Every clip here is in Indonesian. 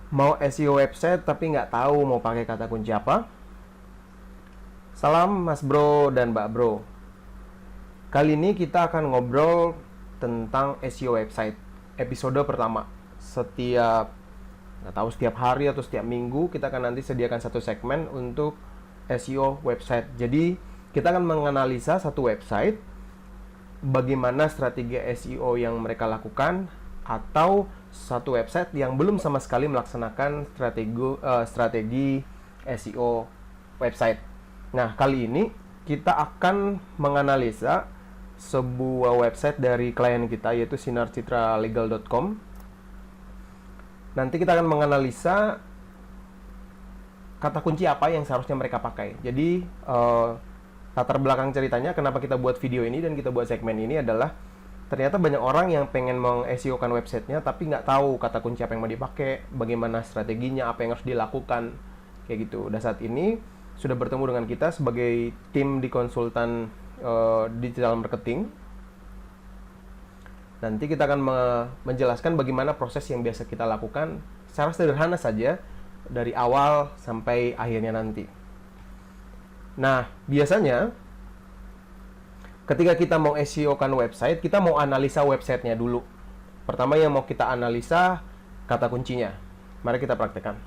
Mau SEO website tapi nggak tahu mau pakai kata kunci apa? Salam Mas Bro dan Mbak Bro. Kali ini kita akan ngobrol tentang SEO website. Episode pertama. Setiap hari atau setiap minggu kita akan nanti sediakan satu segmen untuk SEO website. Jadi kita akan menganalisa satu website, bagaimana strategi SEO yang mereka lakukan, atau satu website yang belum sama sekali melaksanakan strategi SEO website. Nah, kali ini kita akan menganalisa sebuah website dari klien kita, yaitu sinarcitralegal.com. Nanti kita akan menganalisa kata kunci apa yang seharusnya mereka pakai. Jadi latar belakang ceritanya kenapa kita buat video ini dan kita buat segmen ini adalah ternyata banyak orang yang pengen meng-SEO-kan websitenya tapi nggak tahu kata kunci apa yang mau dipakai, bagaimana strateginya, apa yang harus dilakukan, kayak gitu. Dan saat ini sudah bertemu dengan kita sebagai tim di konsultan digital marketing. Nanti kita akan menjelaskan bagaimana proses yang biasa kita lakukan secara sederhana saja dari awal sampai akhirnya nanti. Nah, biasanya ketika kita mau SEO-kan website, kita mau analisa websitenya dulu. Pertama yang mau kita analisa kata kuncinya. Mari kita praktekkan.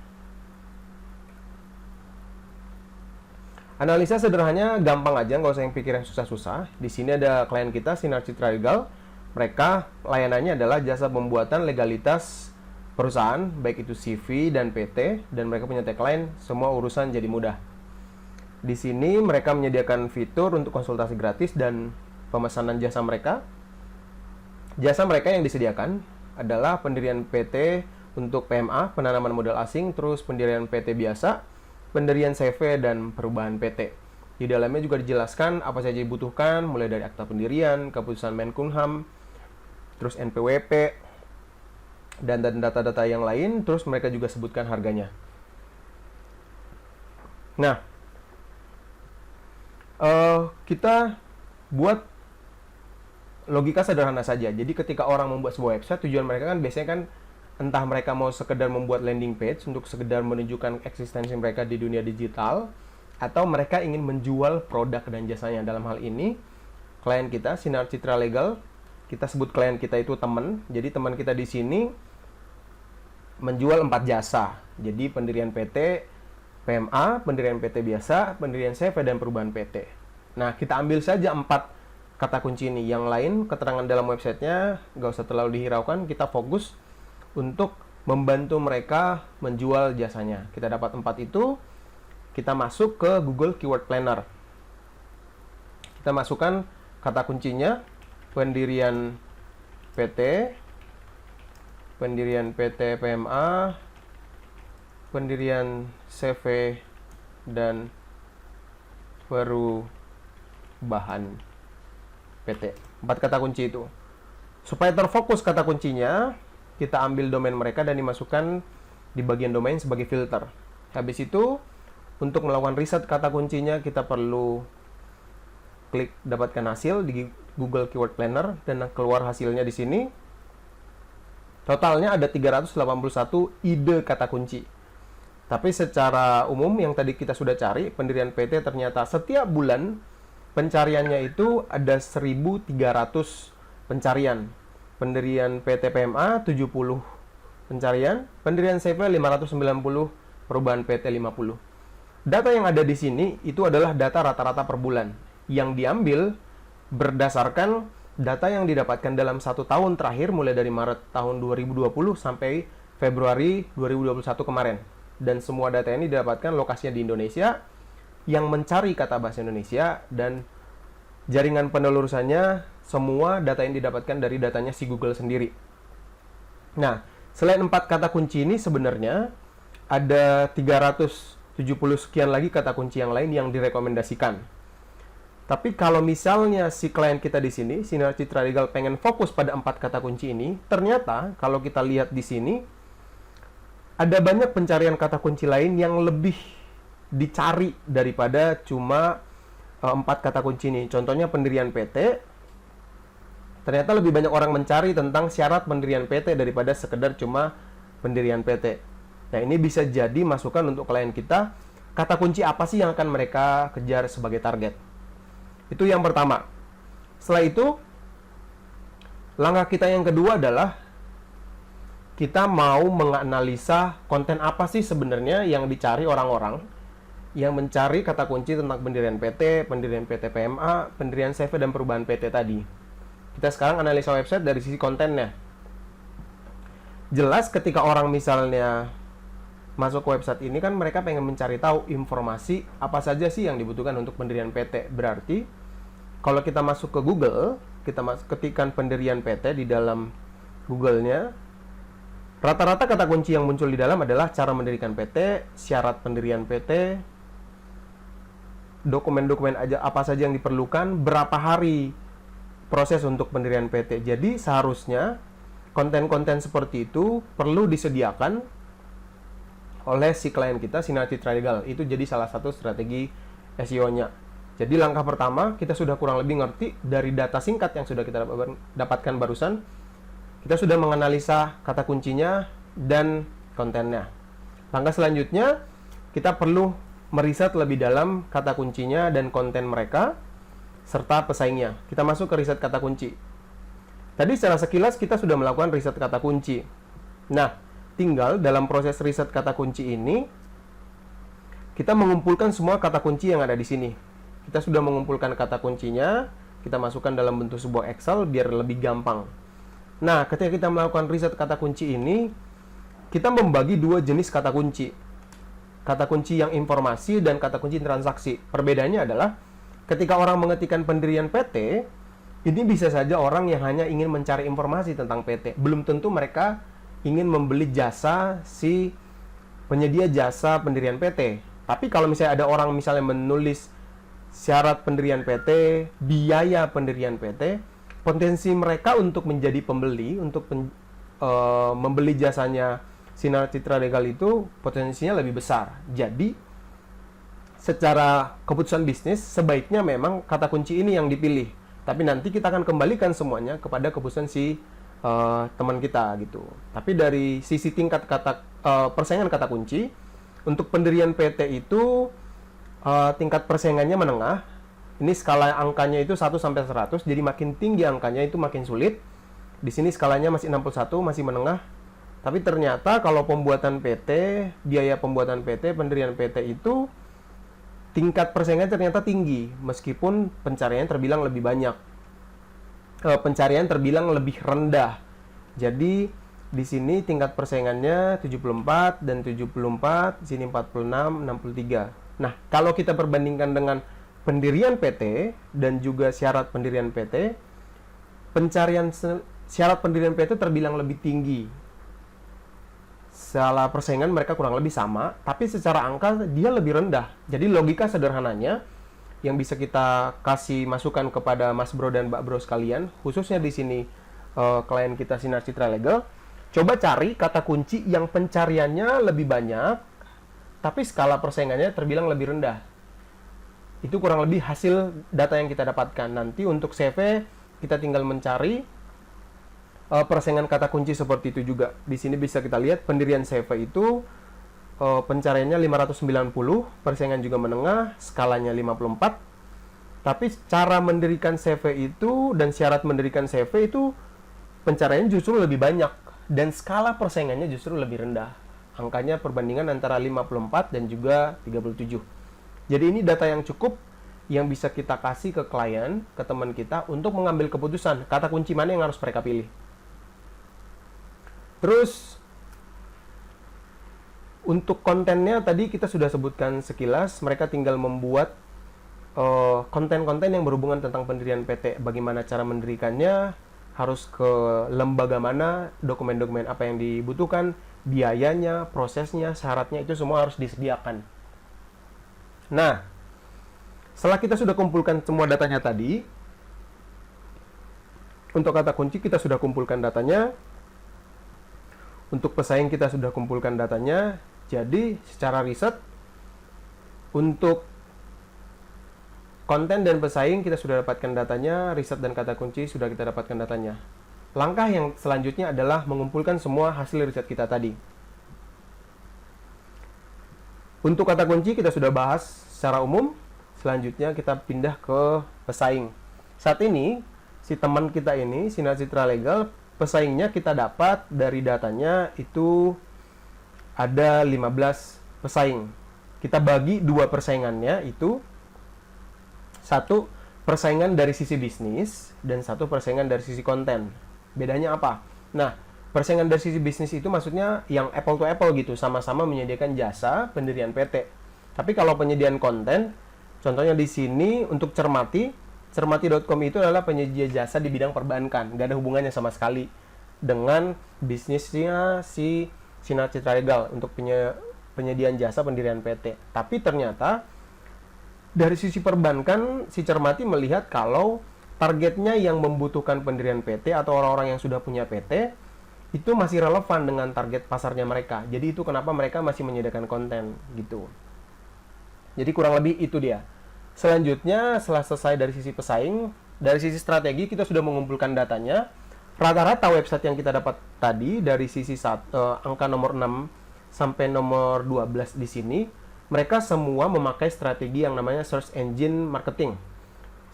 Analisa sederhananya gampang aja, nggak usah yang pikir yang susah-susah. Di sini ada klien kita, Sinar Citra Legal. Mereka layanannya adalah jasa pembuatan legalitas perusahaan, baik itu CV dan PT, dan mereka punya tagline, semua urusan jadi mudah. Di sini mereka menyediakan fitur untuk konsultasi gratis dan pemesanan jasa mereka. Jasa mereka yang disediakan adalah pendirian PT untuk PMA, penanaman modal asing, terus pendirian PT biasa, pendirian CV, dan perubahan PT. Di dalamnya juga dijelaskan apa saja dibutuhkan, mulai dari akta pendirian, keputusan Menkumham, terus NPWP, dan data-data yang lain, terus mereka juga sebutkan harganya. Nah, kita buat logika sederhana saja. Jadi ketika orang membuat sebuah website, tujuan mereka kan biasanya kan entah mereka mau sekedar membuat landing page untuk sekedar menunjukkan eksistensi mereka di dunia digital, atau mereka ingin menjual produk dan jasanya. Dalam hal ini, klien kita, Sinar Citra Legal, kita sebut klien kita itu teman. Jadi teman kita di sini menjual 4 jasa. Jadi pendirian PT, PMA, pendirian PT biasa, pendirian CV, dan perubahan PT. Nah, kita ambil saja 4 kata kunci ini. Yang lain, keterangan dalam websitenya nggak usah terlalu dihiraukan. Kita fokus untuk membantu mereka menjual jasanya. Kita dapat 4 itu, kita masuk ke Google Keyword Planner. Kita masukkan kata kuncinya, pendirian PT, pendirian PT PMA, pendirian CV, dan perubahan PT. 4 kata kunci itu. Supaya terfokus kata kuncinya, kita ambil domain mereka dan dimasukkan di bagian domain sebagai filter. Habis itu, untuk melakukan riset kata kuncinya, kita perlu klik dapatkan hasil di Google Keyword Planner dan keluar hasilnya di sini. Totalnya ada 381 ide kata kunci. Tapi secara umum yang tadi kita sudah cari, pendirian PT ternyata setiap bulan pencariannya itu ada 1.300 pencarian. Pendirian PT PMA 70 pencarian, pendirian CV 590, perubahan PT 50. Data yang ada di sini itu adalah data rata-rata per bulan yang diambil berdasarkan data yang didapatkan dalam 1 tahun terakhir, mulai dari Maret tahun 2020 sampai Februari 2021 kemarin. Dan semua data ini didapatkan lokasinya di Indonesia, yang mencari kata bahasa Indonesia, dan jaringan penelurusannya semua data yang didapatkan dari datanya si Google sendiri. Nah, selain 4 kata kunci ini sebenarnya ada 370 sekian lagi kata kunci yang lain yang direkomendasikan. Tapi kalau misalnya si klien kita di sini, Sinar Citra Legal, pengen fokus pada 4 kata kunci ini, ternyata kalau kita lihat di sini ada banyak pencarian kata kunci lain yang lebih dicari daripada cuma 4 kata kunci ini. Contohnya pendirian PT, ternyata lebih banyak orang mencari tentang syarat pendirian PT daripada sekedar cuma pendirian PT. Nah, ini bisa jadi masukan untuk klien kita, kata kunci apa sih yang akan mereka kejar sebagai target. Itu yang pertama. Setelah itu, langkah kita yang kedua adalah kita mau menganalisa konten apa sih sebenarnya yang dicari orang-orang yang mencari kata kunci tentang pendirian PT PMA, pendirian CV, dan perubahan PT tadi. Kita sekarang analisa website dari sisi kontennya. Jelas ketika orang misalnya masuk ke website ini kan mereka pengen mencari tahu informasi apa saja sih yang dibutuhkan untuk pendirian PT. Berarti kalau kita masuk ke Google, kita ketikkan pendirian PT di dalam Google-nya, rata-rata kata kunci yang muncul di dalam adalah cara mendirikan PT, syarat pendirian PT, dokumen-dokumen apa saja yang diperlukan, berapa hari proses untuk pendirian PT. Jadi seharusnya konten-konten seperti itu perlu disediakan oleh si klien kita, Sinar Citra Legal. Itu jadi salah satu strategi SEO-nya. Jadi langkah pertama, kita sudah kurang lebih ngerti dari data singkat yang sudah kita dapatkan barusan. Kita sudah menganalisa kata kuncinya dan kontennya. Langkah selanjutnya, kita perlu meriset lebih dalam kata kuncinya dan konten mereka, serta pesaingnya. Kita masuk ke riset kata kunci. Tadi secara sekilas kita sudah melakukan riset kata kunci. Nah, tinggal dalam proses riset kata kunci ini, kita mengumpulkan semua kata kunci yang ada di sini. Kita sudah mengumpulkan kata kuncinya, kita masukkan dalam bentuk sebuah Excel biar lebih gampang. Nah, ketika kita melakukan riset kata kunci ini, kita membagi dua jenis kata kunci. Kata kunci yang informasi dan kata kunci transaksi. Perbedaannya adalah ketika orang mengetikkan pendirian PT, ini bisa saja orang yang hanya ingin mencari informasi tentang PT. Belum tentu mereka ingin membeli jasa si penyedia jasa pendirian PT. Tapi kalau misalnya ada orang misalnya menulis syarat pendirian PT, biaya pendirian PT, potensi mereka untuk menjadi pembeli, untuk membeli jasanya Sinar Citra Legal itu potensinya lebih besar. Jadi, secara keputusan bisnis, sebaiknya memang kata kunci ini yang dipilih. Tapi nanti kita akan kembalikan semuanya kepada keputusan si teman kita gitu. Tapi dari sisi tingkat persaingan kata kunci, untuk pendirian PT itu tingkat persaingannya menengah. Ini skala angkanya itu 1 sampai 100, jadi makin tinggi angkanya itu makin sulit. Di sini skalanya masih 61, masih menengah. Tapi ternyata kalau pembuatan PT, biaya pembuatan PT, pendirian PT itu tingkat persaingannya ternyata tinggi, meskipun pencarian terbilang lebih banyak. Pencarian terbilang lebih rendah. Jadi di sini tingkat persaingannya 74 dan 74, di sini 46, 63. Nah, kalau kita perbandingkan dengan pendirian PT dan juga syarat pendirian PT, syarat pendirian PT terbilang lebih tinggi. Skala persaingan mereka kurang lebih sama, tapi secara angka dia lebih rendah. Jadi logika sederhananya yang bisa kita kasih masukan kepada Mas Bro dan Mbak Bro sekalian, khususnya di sini klien kita Sinar Citra Legal, coba cari kata kunci yang pencariannya lebih banyak, tapi skala persaingannya terbilang lebih rendah. Itu kurang lebih hasil data yang kita dapatkan. Nanti untuk CV kita tinggal mencari persaingan kata kunci seperti itu juga. Di sini bisa kita lihat pendirian CV itu pencariannya 590, persaingan juga menengah, skalanya 54. Tapi cara mendirikan CV itu dan syarat mendirikan CV itu pencariannya justru lebih banyak dan skala persaingannya justru lebih rendah. Angkanya perbandingan antara 54 dan juga 37. Jadi ini data yang cukup yang bisa kita kasih ke klien, ke teman kita untuk mengambil keputusan kata kunci mana yang harus mereka pilih. Terus untuk kontennya tadi kita sudah sebutkan sekilas, mereka tinggal membuat konten-konten yang berhubungan tentang pendirian PT, bagaimana cara mendirikannya, harus ke lembaga mana, dokumen-dokumen apa yang dibutuhkan, biayanya, prosesnya, syaratnya, itu semua harus disediakan. Nah, setelah kita sudah kumpulkan semua datanya tadi, untuk kata kunci kita sudah kumpulkan datanya, untuk pesaing kita sudah kumpulkan datanya. Jadi secara riset untuk konten dan pesaing kita sudah dapatkan datanya, riset dan kata kunci sudah kita dapatkan datanya. Langkah yang selanjutnya adalah mengumpulkan semua hasil riset kita tadi. Untuk kata kunci kita sudah bahas secara umum. Selanjutnya kita pindah ke pesaing. Saat ini si teman kita ini, Sinar Citra Legal, pesaingnya kita dapat dari datanya itu ada 15 pesaing. Kita bagi dua persaingannya, itu satu persaingan dari sisi bisnis dan satu persaingan dari sisi konten. Bedanya apa? Nah, persaingan dari sisi bisnis itu maksudnya yang apple to apple gitu, sama-sama menyediakan jasa pendirian PT. Tapi kalau penyediaan konten, contohnya di sini untuk Cermati.com itu adalah penyedia jasa di bidang perbankan, nggak ada hubungannya sama sekali dengan bisnisnya si Sinar Citra Legal untuk penyediaan jasa pendirian PT. Tapi ternyata dari sisi perbankan, si Cermati melihat kalau targetnya yang membutuhkan pendirian PT atau orang-orang yang sudah punya PT itu masih relevan dengan target pasarnya mereka. Jadi itu kenapa mereka masih menyediakan konten gitu. Jadi kurang lebih itu dia. Selanjutnya, setelah selesai dari sisi pesaing, dari sisi strategi kita sudah mengumpulkan datanya. Rata-rata website yang kita dapat tadi dari sisi angka nomor 6 sampai nomor 12 di sini, mereka semua memakai strategi yang namanya search engine marketing.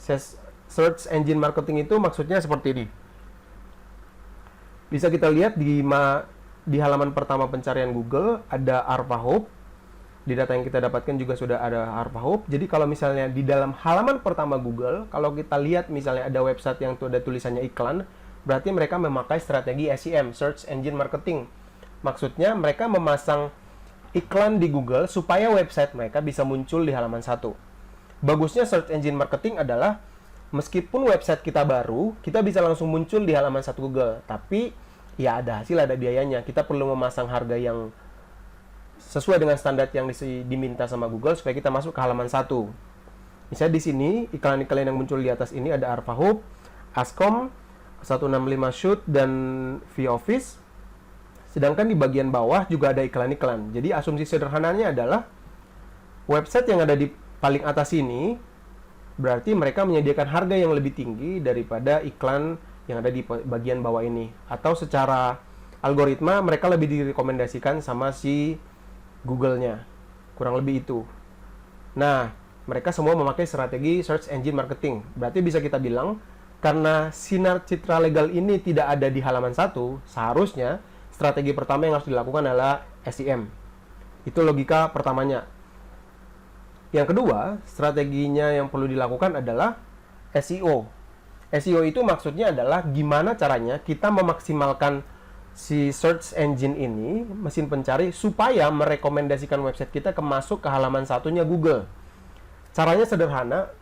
Search engine marketing itu maksudnya seperti ini. Bisa kita lihat di halaman pertama pencarian Google ada ARPA-Hub. Di data yang kita dapatkan juga sudah ada ARPA-Hub. Jadi kalau misalnya di dalam halaman pertama Google, kalau kita lihat misalnya ada website yang ada tulisannya iklan, berarti mereka memakai strategi SEM, search engine marketing. Maksudnya mereka memasang iklan di Google supaya website mereka bisa muncul di halaman 1. Bagusnya search engine marketing adalah meskipun website kita baru, kita bisa langsung muncul di halaman 1 Google. Tapi ya ada hasil, ada biayanya. Kita perlu memasang harga yang sesuai dengan standar yang diminta sama Google supaya kita masuk ke halaman 1. Misalnya di sini iklan-iklan yang muncul di atas ini ada ARPA-Hub, Ascom, 165 Shoot dan V-Office. Sedangkan di bagian bawah juga ada iklan-iklan. Jadi asumsi sederhananya adalah website yang ada di paling atas ini berarti mereka menyediakan harga yang lebih tinggi daripada iklan yang ada di bagian bawah ini. Atau secara algoritma mereka lebih direkomendasikan sama si Google-nya. Kurang lebih itu. Nah, mereka semua memakai strategi search engine marketing. Berarti bisa kita bilang karena Sinar Citra Legal ini tidak ada di halaman 1, seharusnya strategi pertama yang harus dilakukan adalah SEM. Itu logika pertamanya. Yang kedua, strateginya yang perlu dilakukan adalah SEO. SEO itu maksudnya adalah gimana caranya kita memaksimalkan si search engine ini, mesin pencari, supaya merekomendasikan website kita masuk ke halaman satunya Google. Caranya sederhana.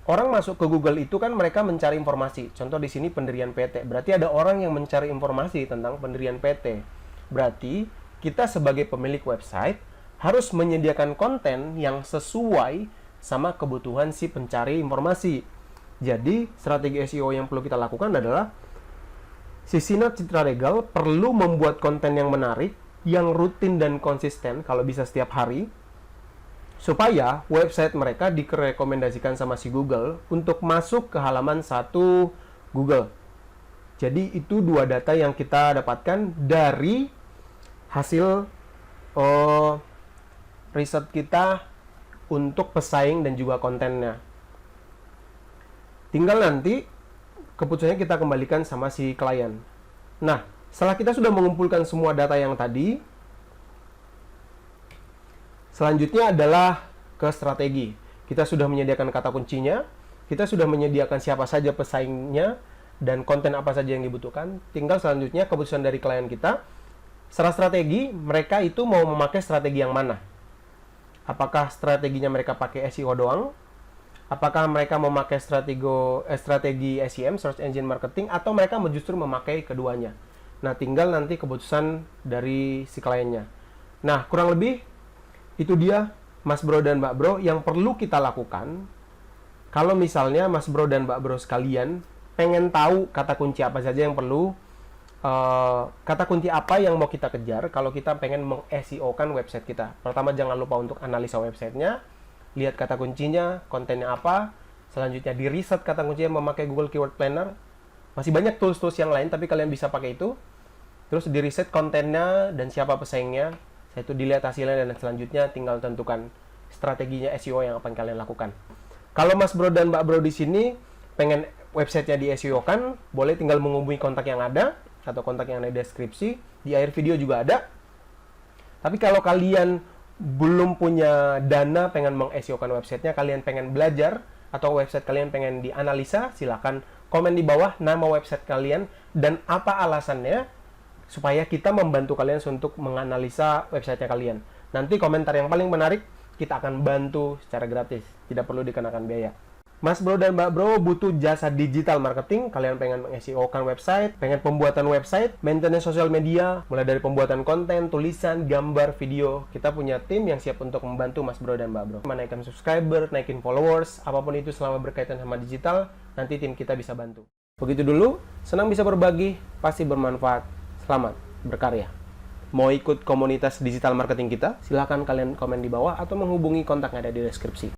Orang masuk ke Google itu kan mereka mencari informasi. Contoh di sini pendirian PT. Berarti ada orang yang mencari informasi tentang pendirian PT. Berarti kita sebagai pemilik website harus menyediakan konten yang sesuai sama kebutuhan si pencari informasi. Jadi strategi SEO yang perlu kita lakukan adalah si Sinar Citra Legal perlu membuat konten yang menarik, yang rutin dan konsisten, kalau bisa setiap hari, supaya website mereka direkomendasikan sama si Google untuk masuk ke halaman 1 Google. Jadi itu dua data yang kita dapatkan dari hasil riset kita untuk pesaing dan juga kontennya. Tinggal nanti keputusannya kita kembalikan sama si klien. Nah, setelah kita sudah mengumpulkan semua data yang tadi, selanjutnya adalah ke strategi. Kita sudah menyediakan kata kuncinya, kita sudah menyediakan siapa saja pesaingnya, dan konten apa saja yang dibutuhkan. Tinggal selanjutnya keputusan dari klien kita. Secara strategi, mereka itu mau memakai strategi yang mana? Apakah strateginya mereka pakai SEO doang? Apakah mereka memakai strategi SEM, Search Engine Marketing, atau mereka justru memakai keduanya? Nah, tinggal nanti keputusan dari si kliennya. Nah, kurang lebih itu dia, Mas Bro dan Mbak Bro, yang perlu kita lakukan. Kalau misalnya Mas Bro dan Mbak Bro sekalian pengen tahu kata kunci apa saja yang perlu, kata kunci apa yang mau kita kejar kalau kita pengen meng-SEO-kan website kita. Pertama, jangan lupa untuk analisa websitenya, lihat kata kuncinya, kontennya apa. Selanjutnya di riset kata kuncinya memakai Google Keyword Planner. Masih banyak tools-tools yang lain, tapi kalian bisa pakai itu. Terus di riset kontennya dan siapa pesaingnya. Setelah itu dilihat hasilnya dan selanjutnya tinggal tentukan strateginya SEO yang akan kalian lakukan. Kalau Mas Bro dan Mbak Bro di sini pengen websitenya di SEO kan, boleh tinggal menghubungi kontak yang ada atau kontak yang ada di deskripsi. Di akhir video juga ada. Tapi kalau kalian belum punya dana pengen meng-SEO kan websitenya, kalian pengen belajar atau website kalian pengen dianalisa, silahkan komen di bawah nama website kalian dan apa alasannya supaya kita membantu kalian untuk menganalisa websitenya kalian. Nanti komentar yang paling menarik kita akan bantu secara gratis, tidak perlu dikenakan biaya. Mas Bro dan Mbak Bro butuh jasa digital marketing, kalian pengen meng-SEO kan website, pengen pembuatan website, maintenance sosial media, mulai dari pembuatan konten, tulisan, gambar, video. Kita punya tim yang siap untuk membantu Mas Bro dan Mbak Bro. Menaikkan subscriber, naikin followers, apapun itu selama berkaitan sama digital, nanti tim kita bisa bantu. Begitu dulu, senang bisa berbagi, pasti bermanfaat. Selamat berkarya. Mau ikut komunitas digital marketing kita? Silahkan kalian komen di bawah atau menghubungi kontak yang ada di deskripsi.